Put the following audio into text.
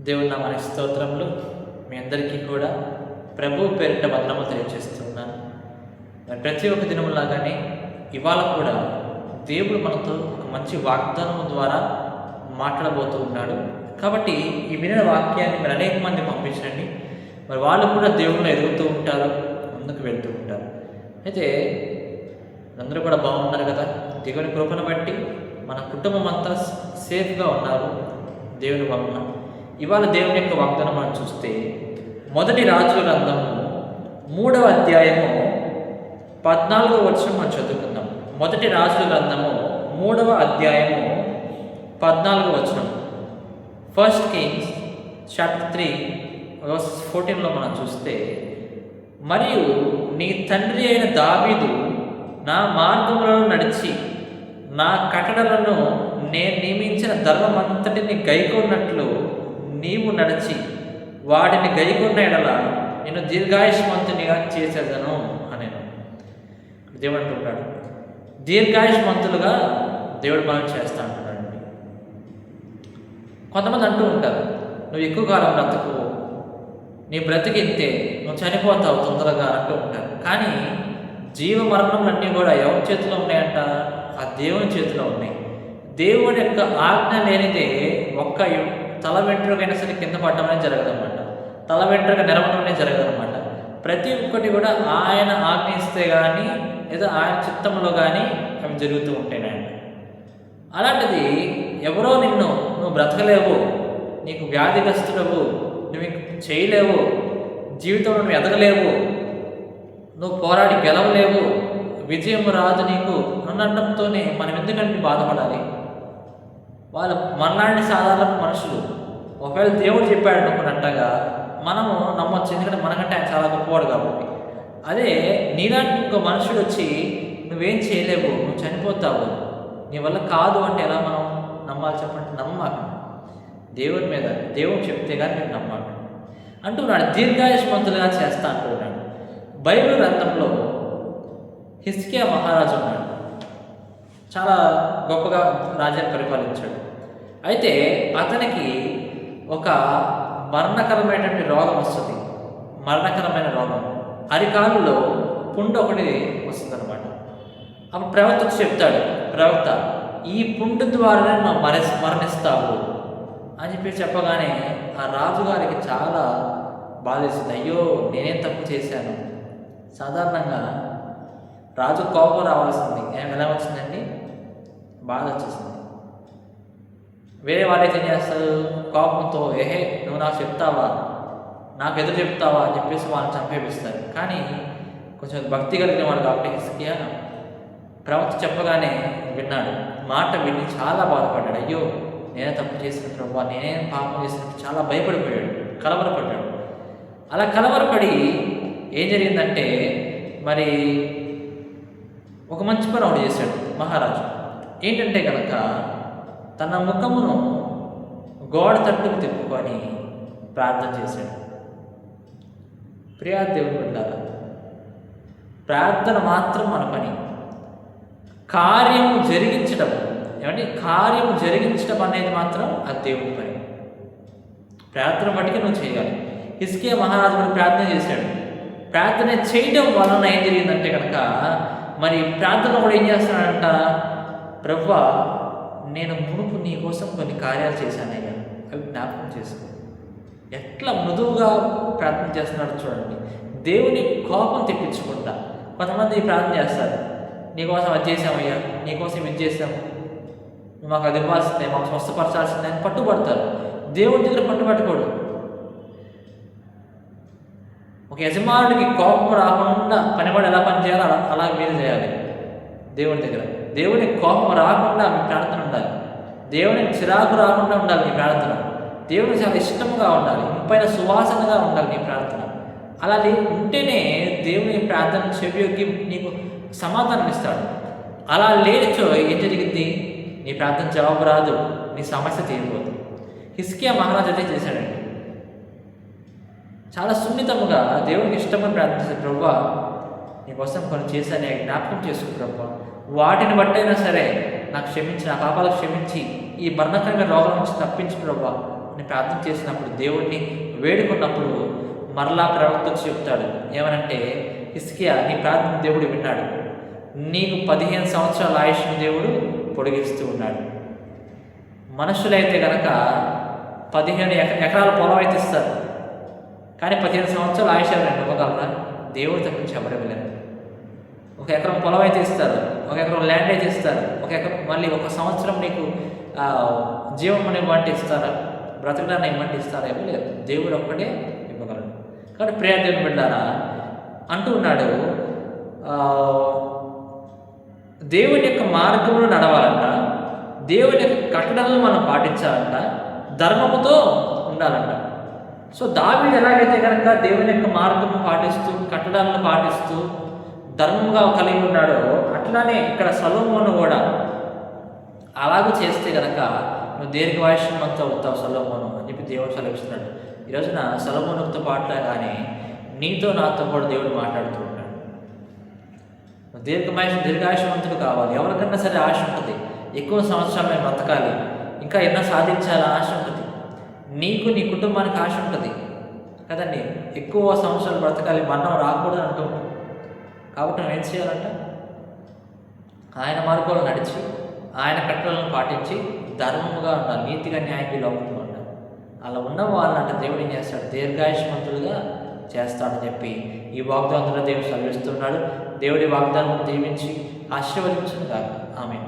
దేవుని నామానికి స్తోత్రములు. మీ అందరికీ కూడా ప్రభు పేరిట వందనములు తెలియజేస్తున్నాను. ప్రతి ఒక్క దినములాగానే ఇవాళ కూడా దేవుడు మనతో ఒక మంచి వాగ్దానం ద్వారా మాట్లాడబోతూ ఉన్నాడు. కాబట్టి ఈ వినిన వాక్యాన్ని మీరు అనేక మంది పంపించండి. మరి వాళ్ళు కూడా దేవుళ్ళు ఎదుగుతూ ఉంటారు, ముందుకు వెళ్తూ ఉంటారు. అయితే అందరూ కూడా బాగున్నారు కదా. దేవుని కృపను బట్టి మన కుటుంబం అంతా సేఫ్గా ఉన్నారు దేవుని వలన. ఇవాళ దేవుని యొక్క వాగ్దానం మనం చూస్తే మొదటి రాజుల గ్రంథము 3వ అధ్యాయము 14వ వచనం మనం చదువుకుందాం. మొదటి రాజుల గ్రంథము 3వ అధ్యాయము 14వ వచనం. ఫస్ట్ కింగ్స్ చాప్టర్ 3 verse 14లో మనం చూస్తే, మరియు నీ తండ్రి అయిన దావీదు నా మార్గములను నడిచి నా కట్టడలను నేను నియమించిన ధర్మమంతటిని గైకొన్నట్లు నీవు నడిచి వాడిని గైకొన్న ఎడల నేను దీర్ఘాయుష్మంతునిగా చేసేదను అని దేవుడు అంటున్నాడు. దీర్ఘాయుష్మంతులుగా దేవుడు మనం చేస్తా అంటున్నాడు. కొంతమంది అంటూ ఉంటారు, నువ్వు ఎక్కువ కాలం బ్రతుకు, నీ బ్రతికింతే, నువ్వు చనిపోతావు తొందరగా అంటూ ఉంటారు. కానీ జీవ మరణములన్నీ కూడా ఎవరి చేతిలో ఉన్నాయంట? ఆ దేవుని చేతిలో ఉన్నాయి. దేవుని యొక్క ఆజ్ఞ లేనిదే ఒక్క తల వెంట్రుకైనా సరే కింద పడడం అనేది జరగదన్నమాట. తల వెంట్రుక నెరవడం అనేది జరగదన్నమాట. ప్రతి ఒక్కటి కూడా ఆయన ఆజ్ఞిస్తే కానీ లేదా ఆయన చిత్తంలో కానీ అవి జరుగుతూ ఉంటాయి. అలాంటిది ఎవరో నువ్వు బ్రతకలేవు, నీకు వ్యాధిగ్రస్తుడవు, నువ్వు చేయలేవు, జీవితంలో నువ్వు ఎదగలేవు, నువ్వు పోరాడి గెలవలేవు, విజయం రాదు నీకు అనడంతోనే మనం ఎందుకంటే బాధపడాలి? వాళ్ళు మనలాంటి సాధారణ మనుషులు. ఒకవేళ దేవుడు చెప్పాడు అనుకున్నట్టుగా మనము నమ్మొచ్చు, ఎందుకంటే మనకంటే ఆయన చాలా గొప్పవాడు కాబట్టి. అదే నీలాంటి ఇంకో మనుషుడు వచ్చి నువ్వేం చేయలేవు, నువ్వు చనిపోతావు, నీ వల్ల కాదు అంటే ఎలా మనం నమ్మాలి చెప్పండి? నమ్మాక దేవుని మీద దేవుడు చెప్తే కానీ మీరు నమ్మాలి అంటున్నాడు. దీర్ఘాయుష్మంతులుగా చేస్తా అంటున్నాడు. బైబిల్ గ్రంథంలో హిజ్కియా మహారాజు ఉన్నాడు. చాలా గొప్పగా రాజ్యాన్ని పరిపాలించాడు. అయితే అతనికి ఒక మరణకరమైనటువంటి రోగం వస్తుంది. మరణకరమైన రోగం, అరికాలులో పుండు ఒకటి వస్తుంది అనమాట. అప్పుడు ప్రవక్తకు చెప్తాడు, ప్రవక్త ఈ పుండు ద్వారానే నువ్వు మరణిస్తావు అని చెప్పగానే ఆ రాజుగారికి చాలా బాధేసింది. అయ్యో నేనేం తప్పు చేశాను. సాధారణంగా రాజు కోపం రావాల్సింది, ఎలా వచ్చిందండి? బాధ వచ్చేసింది. వేరే వాళ్ళైతే ఏం చేస్తారు? కోపంతో నువ్వు నాకు చెప్తావా, నాకు ఎదురు చెప్తావా అని చెప్పేసి వాళ్ళని చంపేపిస్తారు. కానీ కొంచెం భక్తి కలిగిన వాడు కాబట్టి హిజ్కియా ప్రవక్త చెప్పగానే విన్నాడు. మాట విని చాలా బాధపడ్డాడు. అయ్యో నేనే తప్పు చేసిన ప్రభువా, నేనే పాపం చేసినట్టు చాలా భయపడిపోయాడు, కలవరపడ్డాడు. అలా కలవరపడి ఏం జరిగిందంటే, మరి ఒక మంచి పని ఒకటి చేశాడు మహారాజు. ఏంటంటే కనుక తన ముఖమును గోడ తట్టుకు తిప్పుకొని ప్రార్థన చేశాడు. ప్రియా దేవుని బిడ్డలారా, ప్రార్థన మాత్రం మన పని. కార్యము జరిగించడం కార్యము జరిగించడం అనేది మాత్రం అది దేవుని పని. ప్రార్థన బట్టికి నువ్వు చేయాలి. హిజ్కియా మహారాజు కూడా ప్రార్థన చేశాడు. ప్రార్థన చేయడం వలన ఏం జరిగిందంటే కనుక, మరి ప్రార్థన కూడా ఏం చేస్తున్నాడంట? ప్రభువా, నేను మునుపు నీ కోసం కొన్ని కార్యాలు చేశానయ్యా, అవి జ్ఞాపకం చేసుకో. ఎట్లా మృదువుగా ప్రార్థన చేస్తున్నాడు చూడండి. దేవుని కోపం తెప్పించుకుంటా. కొంతమంది ప్రార్థన చేస్తారు, నీకోసం అది చేసామయ్యా, నీకోసం ఇది చేసాము, మాకు అది ఇవ్వాల్సిందే, మాకు స్వస్థపరచాల్సిందే అని పట్టుబడతారు. దేవుడి దగ్గర పట్టుబట్టకూడదు. ఒక యజమానుడికి కోపం రాకుండా పనివాడు ఎలా పని చేయాలో అలా మీరు చేయాలి. దేవుడి దగ్గర దేవుని కోపం రాకుండా మీ ప్రార్థన ఉండాలి. దేవుని చిరాకు రాకుండా ఉండాలి నీ ప్రార్థన. దేవుని చాలా ఇష్టంగా ఉండాలి, ఇంపైన సువాసనగా ఉండాలి నీ ప్రార్థన. అలా ఉంటేనే దేవుని ప్రార్థన చెవియొగ్గి నీకు సమాధానం ఇస్తాడు. అలా లేనిచో ఏం జరిగింది? నీ ప్రార్థన జవాబు రాదు, నీ సమస్య తీరిపోదు. హిజ్కియా మహారాజు అదే చేశాడండి. చాలా సున్నితముగా దేవునికి ఇష్టమని ప్రార్థించాడు. ప్రభువా, నీకోసం కొన్ని చేశాను, జ్ఞాపకం చేసుకో ప్రభువా, వాటిని బట్టైనా సరే నాకు క్షమించి, నా పాపాలకు క్షమించి, ఈ మరణకరమైన రోగం నుంచి తప్పించు ప్రభువా అని ప్రార్థన చేసినప్పుడు, దేవుడిని వేడుకున్నప్పుడు మరలా ప్రవక్త వచ్చి చెప్తాడు ఏమనంటే, హిజ్కియా నీ ప్రార్థన దేవుడు విన్నాడు, నీకు 15 సంవత్సరాల ఆయుష్ను దేవుడు పొడిగిస్తూ ఉన్నాడు. మనుషులైతే కనుక 15 ఎకరాల పొలం అయితే ఇస్తారు, కానీ 15 సంవత్సరాల ఆయుష్ ఎవరైనా ఇవ్వగలరా? దేవుడు తప్పించి ఎవరివ్వలేరు. 1 ఎకరం పొలం అయితే ఇస్తారు, 1 ఎకరం ల్యాండ్ అయితే ఇస్తారు, 1 ఎకరం మళ్ళీ 1 సంవత్సరం నీకు జీవం ఇవ్వంటే ఇస్తారా? బ్రతకడాన్ని ఇవ్వంటే ఇస్తారా? ఇవ్వలేదు. దేవుడు ఒక్కడే ఇవ్వగలడు. కాబట్టి ప్రియ దేవుని బిడ్డారా అంటూ ఉన్నాడు, దేవుని యొక్క మార్గంలో నడవాలంట, దేవుని యొక్క కట్టడలను మనం పాటించాలంట, ధర్మముతో ఉండాలంట. సో దావీదు ఎలాగైతే కనుక దేవుని యొక్క మార్గము పాటిస్తూ, కట్టడాలను పాటిస్తూ ధర్మంగా కలిగి ఉన్నాడో, అట్లానే ఇక్కడ సొలొమోను కూడా అలాగే చేస్తే కనుక నువ్వు దీర్ఘాయుష్మంతో అవుతావు సొలొమోను అని చెప్పి దేవుడు సెలవిస్తున్నాడు. ఈ రోజున సొలొమోనుతో పాటు కానీ నీతో నాతో కూడా దేవుడు మాట్లాడుతూ ఉంటాడు. దీర్ఘాయుష్మంతుడు కావాలి. ఎవరికన్నా సరే ఆశ ఉంటుంది, ఎక్కువ సంవత్సరాలు మేము బ్రతకాలి, ఇంకా ఎన్నో సాధించాలని ఆశ ఉంటుంది. నీకు నీ కుటుంబానికి ఆశ ఉంటుంది కదండి, ఎక్కువ సంవత్సరాలు బ్రతకాలి, మరణం రాకూడదు అంటూ ఉంటుంది. కాబట్టి నువ్వు ఏం చేయాలంట? ఆయన మార్గంలో నడిచి, ఆయన కట్టడలను పాటించి ధర్మముగా ఉండాలి, నీతిగా న్యాయంగా లోపంగా ఉండాలి. అలా ఉన్న వాళ్ళంట దేవుడు ఏం చేస్తాడు? దీర్ఘాయుష్మంతులుగా చేస్తాడని చెప్పి ఈ వాగ్దానంలో దేవుడు సెలవిస్తున్నాడు. దేవుడి వాగ్దానం దీవించి ఆశీర్వదించును గాక. ఆమేన్.